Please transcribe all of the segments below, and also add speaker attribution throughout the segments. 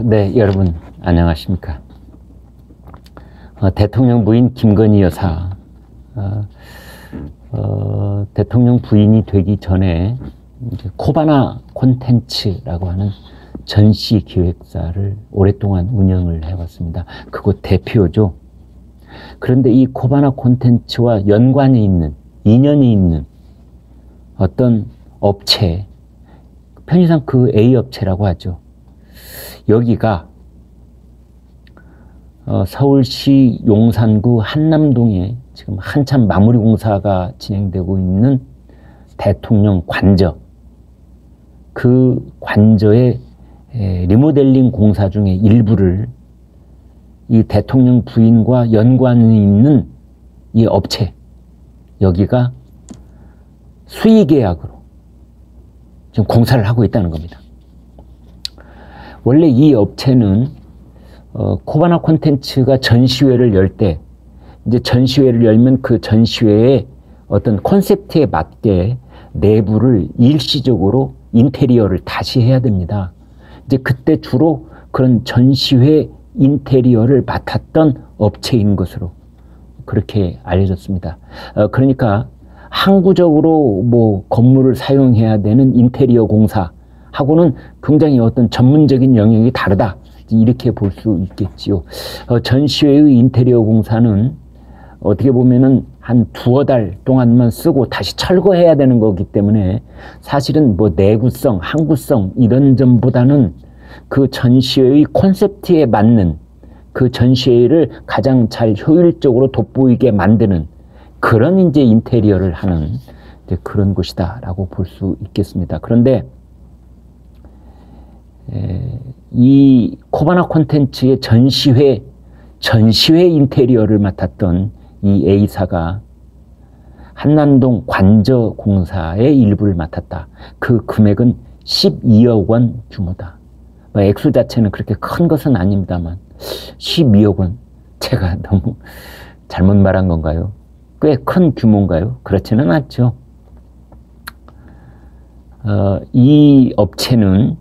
Speaker 1: 네, 여러분 안녕하십니까. 대통령 부인 김건희 여사, 대통령 부인이 되기 전에 코바나 콘텐츠라고 하는 전시 기획사를 오랫동안 운영을 해왔습니다. 그곳 대표죠. 그런데 이 코바나 콘텐츠와 연관이 있는, 인연이 있는 어떤 업체, 편의상 그 A 업체라고 하죠. 여기가 서울시 용산구 한남동에 지금 한참 마무리 공사가 진행되고 있는 대통령 관저, 그 관저의 리모델링 공사 중에 일부를 이 대통령 부인과 연관이 있는 이 업체, 여기가 수의계약으로 지금 공사를 하고 있다는 겁니다. 원래 이 업체는 코바나 콘텐츠가 전시회를 열 때, 이제 전시회를 열면 그 전시회의 어떤 콘셉트에 맞게 내부를 일시적으로 인테리어를 다시 해야 됩니다. 이제 그때 주로 그런 전시회 인테리어를 맡았던 업체인 것으로 그렇게 알려졌습니다. 그러니까 항구적으로 뭐 건물을 사용해야 되는 인테리어 공사하고는 굉장히 어떤 전문적인 영역이 다르다, 이렇게 볼 수 있겠지요. 전시회의 인테리어 공사는 어떻게 보면은 한 두어 달 동안만 쓰고 다시 철거해야 되는 거기 때문에 사실은 뭐 내구성, 항구성 이런 점보다는 그 전시회의 콘셉트에 맞는, 그 전시회를 가장 잘 효율적으로 돋보이게 만드는 그런 이제 인테리어를 하는 이제 그런 곳이다라고 볼 수 있겠습니다. 그런데 이 코바나 콘텐츠의 전시회 인테리어를 맡았던 이 A사가 한남동 관저 공사의 일부를 맡았다. 그 금액은 12억 원 규모다. 액수 자체는 그렇게 큰 것은 아닙니다만 12억 원, 제가 너무 잘못 말한 건가요? 꽤 큰 규모인가요? 그렇지는 않죠. 이 업체는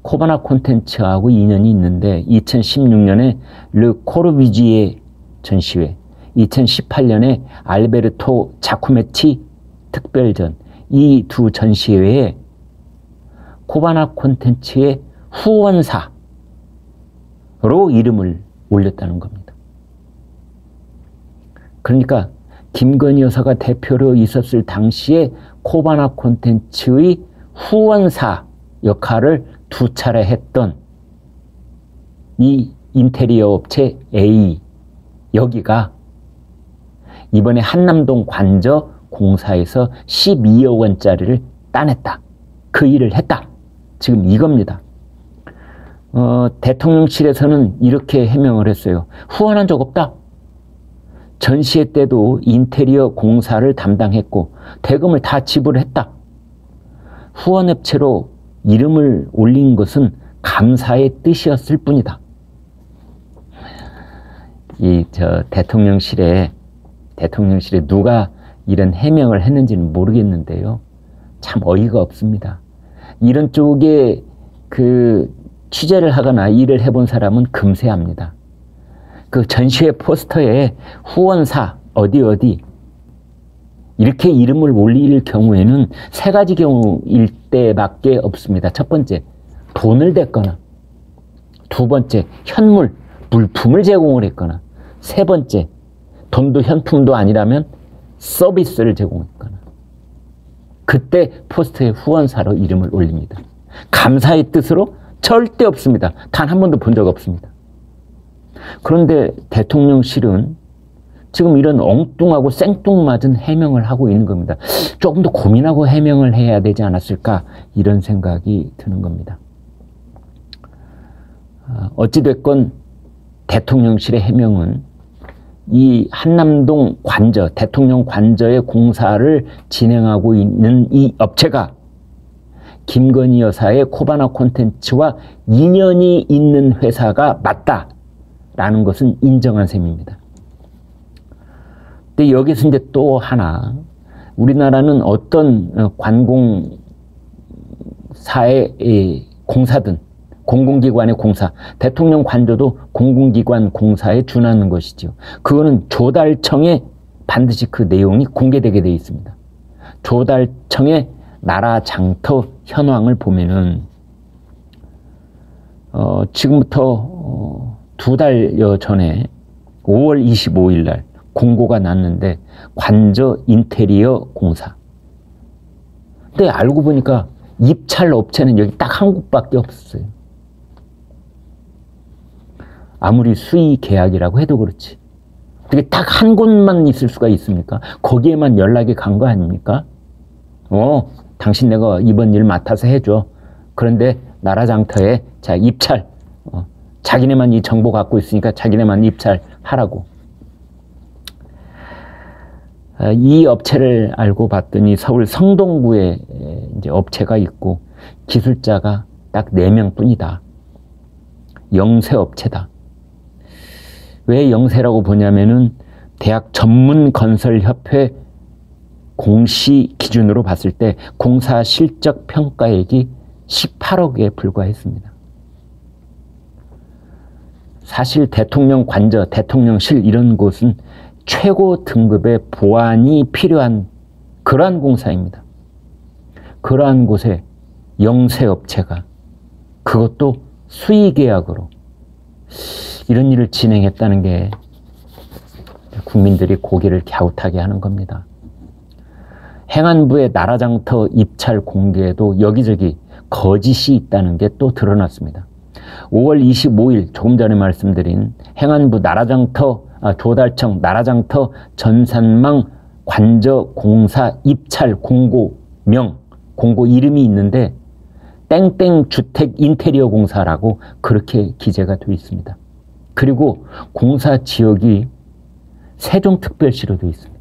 Speaker 1: 코바나 콘텐츠하고 인연이 있는데 2016년에 르 코르비지에 전시회, 2018년에 알베르토 자쿠메티 특별전, 이 두 전시회에 코바나 콘텐츠의 후원사로 이름을 올렸다는 겁니다. 그러니까 김건희 여사가 대표로 있었을 당시에 코바나 콘텐츠의 후원사 역할을 두 차례 했던 이 인테리어 업체 A, 여기가 이번에 한남동 관저 공사에서 12억 원짜리를 따냈다. 그 일을 했다. 지금 이겁니다. 대통령실에서는 이렇게 해명을 했어요. 후원한 적 없다. 전시회 때도 인테리어 공사를 담당했고 대금을 다 지불했다. 후원업체로 이름을 올린 것은 감사의 뜻이었을 뿐이다. 대통령실에 누가 이런 해명을 했는지는 모르겠는데요. 참 어이가 없습니다. 이런 쪽에 그 취재를 하거나 일을 해본 사람은 금세합니다. 그 전시회 포스터에 후원사 어디 이렇게 이름을 올릴 경우에는 세 가지 경우일 때밖에 없습니다. 첫 번째, 돈을 댔거나, 두 번째, 현물, 물품을 제공을 했거나, 세 번째, 돈도 현품도 아니라면 서비스를 제공했거나, 그때 포스터에 후원사로 이름을 올립니다. 감사의 뜻으로 절대 없습니다. 단 한 번도 본 적 없습니다. 그런데 대통령실은 지금 이런 엉뚱하고 생뚱맞은 해명을 하고 있는 겁니다. 조금 더 고민하고 해명을 해야 되지 않았을까, 이런 생각이 드는 겁니다. 어찌됐건 대통령실의 해명은 이 한남동 관저, 대통령 관저의 공사를 진행하고 있는 이 업체가 김건희 여사의 코바나 콘텐츠와 인연이 있는 회사가 맞다라는 것은 인정한 셈입니다. 근데 여기서 이제 또 하나, 우리나라는 어떤 관공사의 공사든 공공기관의 공사, 대통령 관저도 공공기관 공사에 준하는 것이죠. 그거는 조달청에 반드시 그 내용이 공개되게 되어 있습니다. 조달청의 나라 장터 현황을 보면은 지금부터 2달여 전에 5월 25일 날 공고가 났는데 관저 인테리어 공사. 근데 알고 보니까 입찰 업체는 여기 딱 한 곳밖에 없었어요. 아무리 수의 계약이라고 해도 그렇지. 어떻게 딱 한 곳만 있을 수가 있습니까? 거기에만 연락이 간 거 아닙니까? 당신 내가 이번 일 맡아서 해줘. 그런데 나라장터에 자 입찰. 자기네만 이 정보 갖고 있으니까 자기네만 입찰하라고. 이 업체를 알고 봤더니 서울 성동구에 이제 업체가 있고 기술자가 딱 4명 뿐이다. 영세업체다. 왜 영세라고 보냐면은 대학 전문건설협회 공시 기준으로 봤을 때 공사 실적 평가액이 18억에 불과했습니다. 사실 대통령 관저, 대통령실 이런 곳은 최고 등급의 보안이 필요한 그러한 공사입니다. 그러한 곳에 영세업체가 그것도 수의계약으로 이런 일을 진행했다는 게 국민들이 고개를 갸웃하게 하는 겁니다. 행안부의 나라장터 입찰 공개에도 여기저기 거짓이 있다는 게 또 드러났습니다. 5월 25일 조금 전에 말씀드린 행안부 조달청 나라장터 전산망 관저 공사 입찰 공고명, 공고 이름이 있는데 땡땡 주택 인테리어 공사라고 그렇게 기재가 되어 있습니다. 그리고 공사 지역이 세종특별시로 되어 있습니다.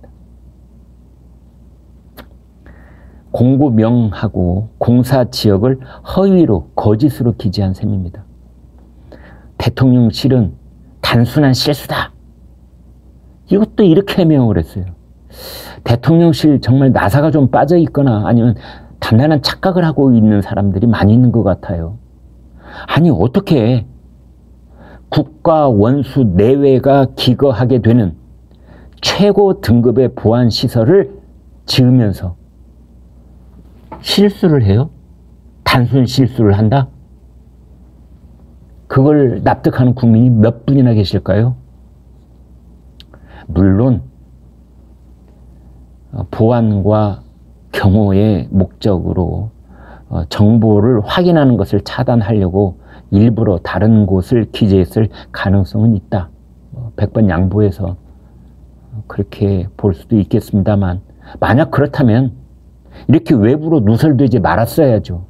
Speaker 1: 공고명하고 공사 지역을 허위로 거짓으로 기재한 셈입니다. 대통령실은 단순한 실수다. 이것도 이렇게 해명을 했어요. 대통령실 정말 나사가 좀 빠져 있거나 아니면 단단한 착각을 하고 있는 사람들이 많이 있는 것 같아요. 아니 어떻게 국가 원수 내외가 기거하게 되는 최고 등급의 보안 시설을 지으면서 실수를 해요? 단순 실수를 한다? 그걸 납득하는 국민이 몇 분이나 계실까요? 물론 보안과 경호의 목적으로 정보를 확인하는 것을 차단하려고 일부러 다른 곳을 기재했을 가능성은 있다. 100번 양보해서 그렇게 볼 수도 있겠습니다만 만약 그렇다면 이렇게 외부로 누설되지 말았어야죠.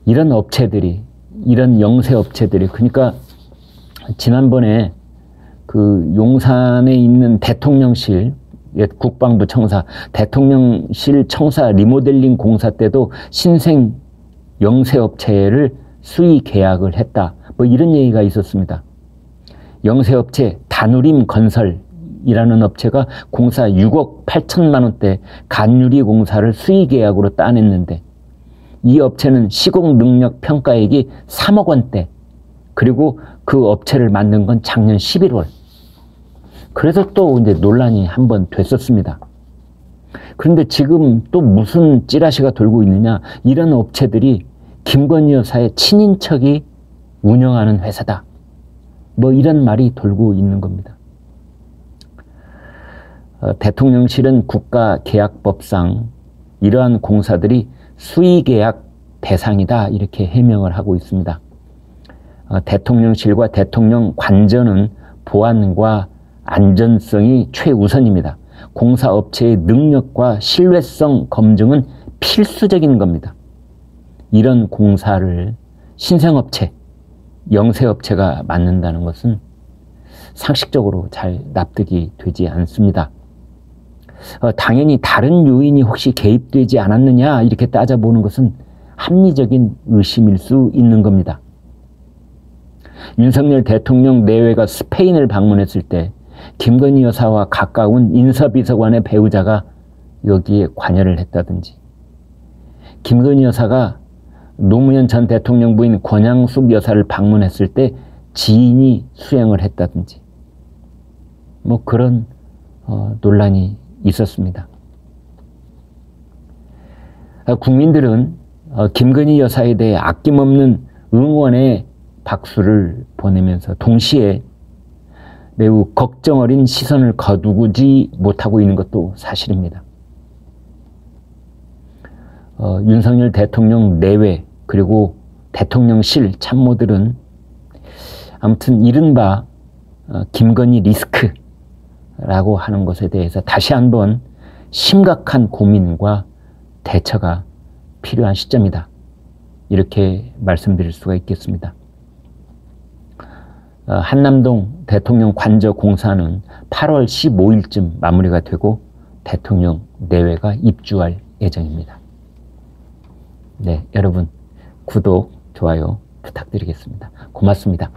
Speaker 1: 이런 업체들이, 이런 영세 업체들이, 그러니까 지난번에 그 용산에 있는 대통령실, 국방부 청사, 대통령실 청사 리모델링 공사 때도 신생 영세 업체를 수의 계약을 했다. 뭐 이런 얘기가 있었습니다. 영세 업체 다누림 건설이라는 업체가 공사 6억 8천만 원대 간유리 공사를 수의 계약으로 따냈는데 이 업체는 시공 능력 평가액이 3억 원대, 그리고 그 업체를 만든 건 작년 11월. 그래서 또 이제 논란이 한번 됐었습니다. 그런데 지금 또 무슨 찌라시가 돌고 있느냐. 이런 업체들이 김건희 여사의 친인척이 운영하는 회사다. 뭐 이런 말이 돌고 있는 겁니다. 대통령실은 국가계약법상 이러한 공사들이 수의계약 대상이다 이렇게 해명을 하고 있습니다. 대통령실과 대통령 관저는 보안과 안전성이 최우선입니다. 공사업체의 능력과 신뢰성 검증은 필수적인 겁니다. 이런 공사를 신생업체, 영세업체가 맡는다는 것은 상식적으로 잘 납득이 되지 않습니다. 당연히 다른 요인이 혹시 개입되지 않았느냐 이렇게 따져보는 것은 합리적인 의심일 수 있는 겁니다. 윤석열 대통령 내외가 스페인을 방문했을 때 김건희 여사와 가까운 인서비서관의 배우자가 여기에 관여를 했다든지, 김건희 여사가 노무현 전 대통령 부인 권양숙 여사를 방문했을 때 지인이 수행을 했다든지 뭐 그런 논란이 있었습니다. 국민들은 김건희 여사에 대해 아낌없는 응원의 박수를 보내면서 동시에 매우 걱정 어린 시선을 거두지 못하고 있는 것도 사실입니다. 윤석열 대통령 내외 그리고 대통령실 참모들은 아무튼 이른바 김건희 리스크라고 하는 것에 대해서 다시 한번 심각한 고민과 대처가 필요한 시점이다. 이렇게 말씀드릴 수가 있겠습니다. 한남동 대통령 관저 공사는 8월 15일쯤 마무리가 되고 대통령 내외가 입주할 예정입니다. 네, 여러분 구독, 좋아요 부탁드리겠습니다. 고맙습니다.